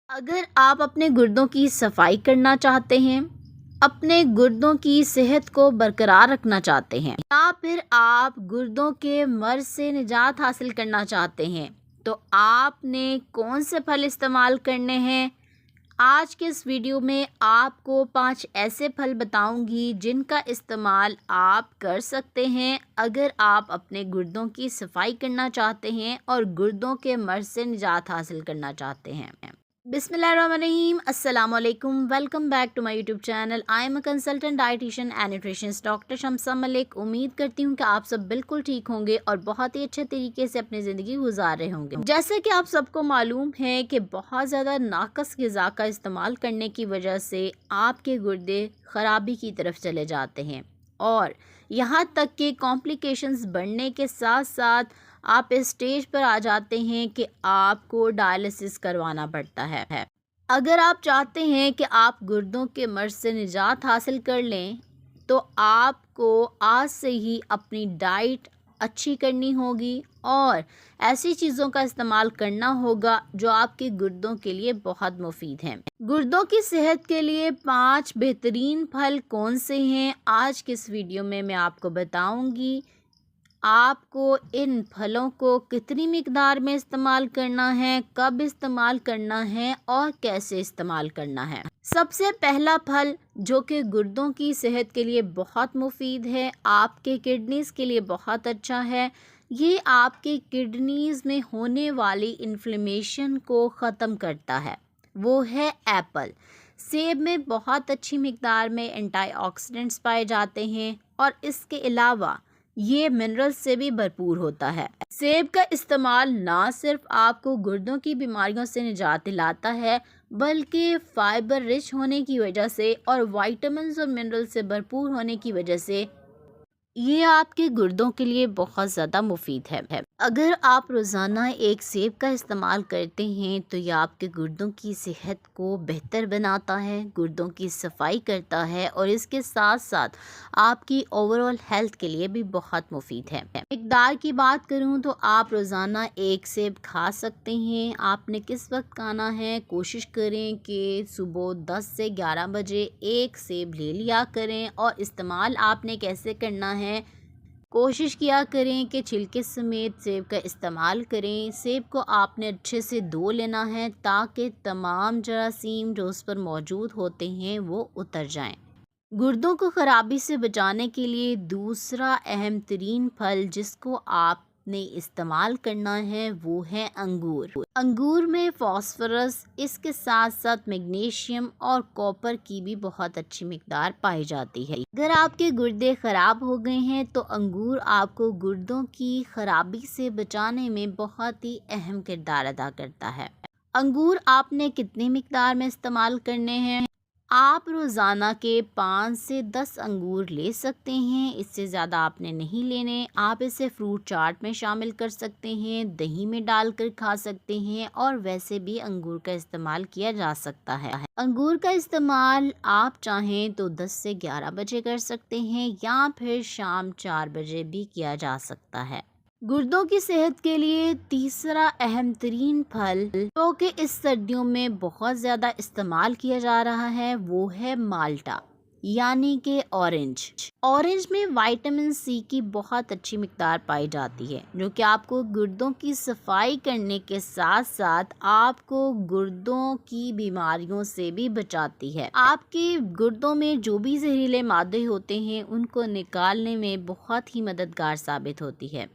अगर आप अपने गुर्दों की सफाई करना चाहते हैं, अपने गुर्दों की सेहत को बरकरार रखना चाहते हैं या फिर आप गुर्दों के मर्ज से निजात हासिल करना चाहते हैं, तो आपने कौन से फल इस्तेमाल करने हैं। आज के इस वीडियो में आपको 5 ऐसे फल बताऊंगी जिनका इस्तेमाल आप कर सकते हैं अगर आप अपने गुर्दों की सफाई करना चाहते हैं और गुर्दों के मर्ज से निजात हासिल करना चाहते हैं। बिस्मिल्लाहिर्रहमानिर्रहीम, अस्सलाम वालेकुम। Welcome back to my YouTube channel. I am a consultant dietitian and nutritionist doctor Shamsa Malik. उम्मीद करती हूँ कि आप सब बिल्कुल ठीक होंगे और बहुत ही अच्छे तरीके से अपनी ज़िंदगी गुजार रहे होंगे। जैसे कि आप सबको मालूम है कि बहुत ज़्यादा नाकस ग़िज़ा का इस्तेमाल करने की वजह से आपके गुर्दे ख़राबी की तरफ चले जाते हैं और यहाँ तक कि कॉम्प्लिकेशंस बढ़ने के साथ साथ आप इस स्टेज पर आ जाते हैं कि आपको डायलिसिस करवाना पड़ता है। अगर आप चाहते हैं कि आप गुर्दों के मर्ज से निजात हासिल कर लें, तो आपको आज से ही अपनी डाइट अच्छी करनी होगी और ऐसी चीज़ों का इस्तेमाल करना होगा जो आपके गुर्दों के लिए बहुत मुफीद हैं। गुर्दों की सेहत के लिए 5 बेहतरीन फल कौन से हैं, आज के इस वीडियो में मैं आपको बताऊंगी। आपको इन फलों को कितनी मिकदार में इस्तेमाल करना है, कब इस्तेमाल करना है और कैसे इस्तेमाल करना है। सबसे पहला फल जो कि गुर्दों की सेहत के लिए बहुत मुफीद है, आपके किडनीज़ के लिए बहुत अच्छा है, ये आपके किडनीज़ में होने वाली इन्फ्लेमेशन को ख़त्म करता है, वो है एप्पल। सेब में बहुत अच्छी मिकदार में एंटीऑक्सीडेंट्स पाए जाते हैं और इसके अलावा ये मिनरल्स से भी भरपूर होता है। सेब का इस्तेमाल ना सिर्फ आपको गुर्दों की बीमारियों से निजात दिलाता है, बल्कि फाइबर रिच होने की वजह से और विटामिन्स और मिनरल्स से भरपूर होने की वजह से ये आपके गुर्दों के लिए बहुत ज़्यादा मुफीद है। अगर आप रोज़ाना एक सेब का इस्तेमाल करते हैं तो ये आपके गुर्दों की सेहत को बेहतर बनाता है, गुर्दों की सफाई करता है और इसके साथ साथ आपकी ओवरऑल हेल्थ के लिए भी बहुत मुफीद है। मिकदार की बात करूं तो आप रोज़ाना एक सेब खा सकते हैं। आपने किस वक्त खाना है, कोशिश करें कि सुबह 10 से 11 बजे एक सेब ले लिया करें और इस्तेमाल आपने कैसे करना है, कोशिश किया करें कि छिलके समेत सेब का इस्तेमाल करें। सेब को आपने अच्छे से धो लेना है ताकि तमाम जरासीम जो उस पर मौजूद होते हैं वो उतर जाएं। गुर्दों को ख़राबी से बचाने के लिए दूसरा अहम तरीन फल जिसको आपने इस्तेमाल करना है वो है अंगूर। अंगूर में फास्फोरस, इसके साथ साथ मैग्नीशियम और कॉपर की भी बहुत अच्छी मिकदार पाई जाती है। अगर आपके गुर्दे ख़राब हो गए हैं तो अंगूर आपको गुर्दों की ख़राबी से बचाने में बहुत ही अहम किरदार अदा करता है। अंगूर आपने कितनी मिकदार में इस्तेमाल करने हैं, आप रोज़ाना के 5 से 10 अंगूर ले सकते हैं, इससे ज़्यादा आपने नहीं लेने। आप इसे फ्रूट चाट में शामिल कर सकते हैं, दही में डालकर खा सकते हैं और वैसे भी अंगूर का इस्तेमाल किया जा सकता है। अंगूर का इस्तेमाल आप चाहें तो 10 से 11 बजे कर सकते हैं या फिर शाम 4 बजे भी किया जा सकता है। गुर्दों की सेहत के लिए तीसरा अहम तरीन फल जो कि इस सर्दियों में बहुत ज़्यादा इस्तेमाल किया जा रहा है वो है माल्टा यानी कि ऑरेंज। ऑरेंज में विटामिन सी की बहुत अच्छी मिकदार पाई जाती है जो कि आपको गुर्दों की सफाई करने के साथ साथ आपको गुर्दों की बीमारियों से भी बचाती है। आपके गुर्दों में जो भी जहरीले मादे होते हैं उनको निकालने में बहुत ही मददगार साबित होती है।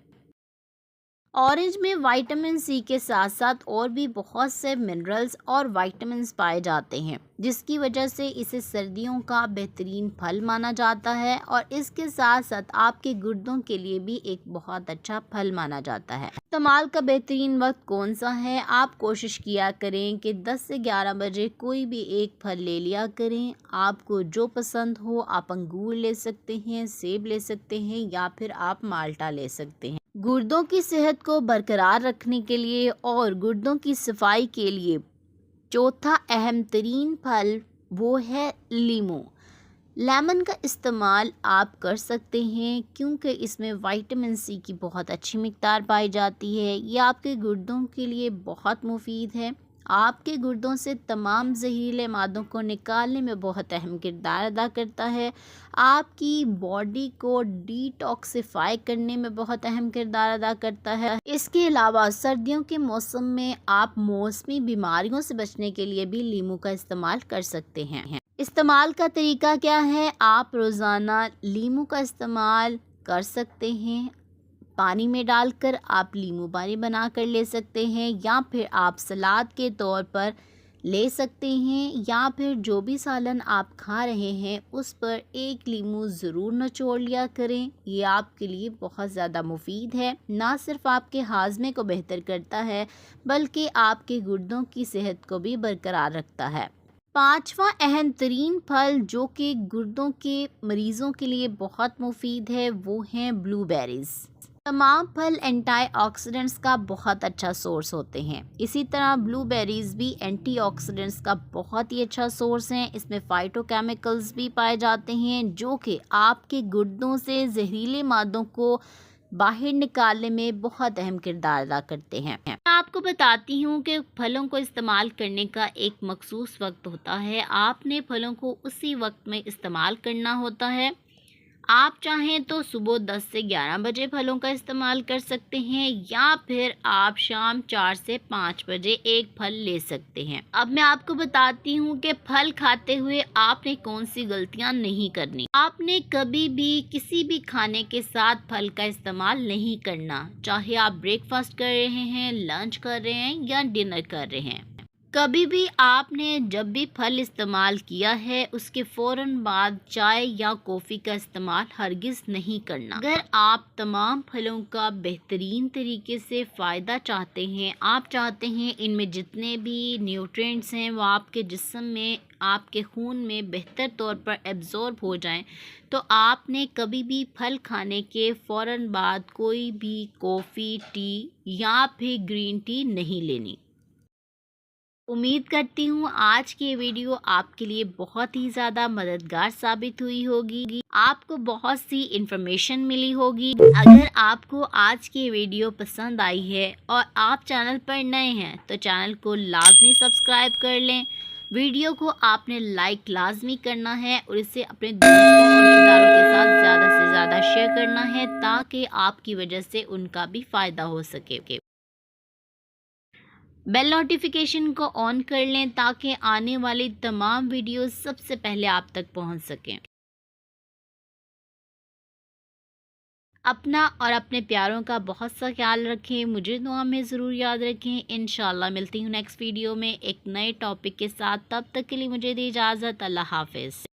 ऑरेंज में विटामिन सी के साथ साथ और भी बहुत से मिनरल्स और विटामिन्स पाए जाते हैं जिसकी वजह से इसे सर्दियों का बेहतरीन फल माना जाता है और इसके साथ साथ आपके गुर्दों के लिए भी एक बहुत अच्छा फल माना जाता है। इस्तेमाल का बेहतरीन वक्त कौन सा है, आप कोशिश किया करें कि 10 से 11 बजे कोई भी एक फल ले लिया करें। आपको जो पसंद हो, आप अंगूर ले सकते हैं, सेब ले सकते हैं या फिर आप माल्टा ले सकते हैं। गुर्दों की सेहत को बरकरार रखने के लिए और गुर्दों की सफाई के लिए चौथा अहम तरीन फल वो है लीमू। लेमन का इस्तेमाल आप कर सकते हैं क्योंकि इसमें विटामिन सी की बहुत अच्छी मिकदार पाई जाती है। ये आपके गुर्दों के लिए बहुत मुफीद है। آپ کے گردوں سے تمام زہریلے مادوں کو نکالنے میں بہت اہم کردار ادا کرتا ہے، آپ کی باڈی کو ڈی ٹاکسیفائی کرنے میں بہت اہم کردار ادا کرتا ہے۔ اس کے علاوہ سردیوں کے موسم میں آپ موسمی بیماریوں سے بچنے کے لیے بھی لیموں کا استعمال کر سکتے ہیں۔ استعمال کا طریقہ کیا ہے؟ آپ روزانہ لیموں کا استعمال کر سکتے ہیں۔ پانی میں ڈال کر آپ لیموں پانی بنا کر لے سکتے ہیں، یا پھر آپ سلاد کے طور پر لے سکتے ہیں، یا پھر جو بھی سالن آپ کھا رہے ہیں اس پر ایک لیموں ضرور نچوڑ لیا کریں۔ یہ آپ کے لیے بہت زیادہ مفید ہے، نہ صرف آپ کے ہاضمے کو بہتر کرتا ہے بلکہ آپ کے گردوں کی صحت کو بھی برقرار رکھتا ہے۔ پانچواں اہم ترین پھل جو کہ گردوں کے مریضوں کے لیے بہت مفید ہے وہ ہیں بلو بیریز۔ تمام پھل اینٹی آکسیڈنٹس کا بہت اچھا سورس ہوتے ہیں، اسی طرح بلو بیریز بھی اینٹی آکسیڈنٹس کا بہت ہی اچھا سورس ہیں۔ اس میں فائٹو کیمیکلز بھی پائے جاتے ہیں جو کہ آپ کے گردوں سے زہریلے مادوں کو باہر نکالنے میں بہت اہم کردار ادا کرتے ہیں۔ میں آپ کو بتاتی ہوں کہ پھلوں کو استعمال کرنے کا ایک مخصوص وقت ہوتا ہے، آپ نے پھلوں کو اسی وقت میں استعمال کرنا ہوتا ہے۔ آپ چاہیں تو صبح 10 سے 11 بجے پھلوں کا استعمال کر سکتے ہیں، یا پھر آپ شام 4 سے 5 بجے ایک پھل لے سکتے ہیں۔ اب میں آپ کو بتاتی ہوں کہ پھل کھاتے ہوئے آپ نے کون سی غلطیاں نہیں کرنی۔ آپ نے کبھی بھی کسی بھی کھانے کے ساتھ پھل کا استعمال نہیں کرنا، چاہے آپ بریک فاسٹ کر رہے ہیں، لنچ کر رہے ہیں یا ڈنر کر رہے ہیں۔ کبھی بھی آپ نے جب بھی پھل استعمال کیا ہے اس کے فوراً بعد چائے یا کافی کا استعمال ہرگز نہیں کرنا۔ اگر آپ تمام پھلوں کا بہترین طریقے سے فائدہ چاہتے ہیں، آپ چاہتے ہیں ان میں جتنے بھی نیوٹرینٹس ہیں وہ آپ کے جسم میں، آپ کے خون میں بہتر طور پر ایبزورب ہو جائیں، تو آپ نے کبھی بھی پھل کھانے کے فوراً بعد کوئی بھی کافی، ٹی یا پھر گرین ٹی نہیں لینی۔ امید کرتی ہوں آج کی ویڈیو آپ کے لیے بہت ہی زیادہ مددگار ثابت ہوئی ہوگی، آپ کو بہت سی انفارمیشن ملی ہوگی۔ اگر آپ کو آج کی ویڈیو پسند آئی ہے اور آپ چینل پر نئے ہیں تو چینل کو لازمی سبسکرائب کر لیں، ویڈیو کو آپ نے لائک لازمی کرنا ہے اور اسے اپنے دوستوں اور رشتہ داروں کے ساتھ زیادہ سے زیادہ شیئر کرنا ہے تاکہ آپ کی وجہ سے ان کا بھی فائدہ ہو سکے۔ بیل نوٹیفیکیشن کو آن کر لیں تاکہ آنے والی تمام ویڈیوز سب سے پہلے آپ تک پہنچ سکیں۔ اپنا اور اپنے پیاروں کا بہت سا خیال رکھیں، مجھے دعا میں ضرور یاد رکھیں۔ انشاءاللہ ملتی ہوں نیکسٹ ویڈیو میں ایک نئے ٹاپک کے ساتھ، تب تک کے لیے مجھے دی اجازت۔ اللہ حافظ۔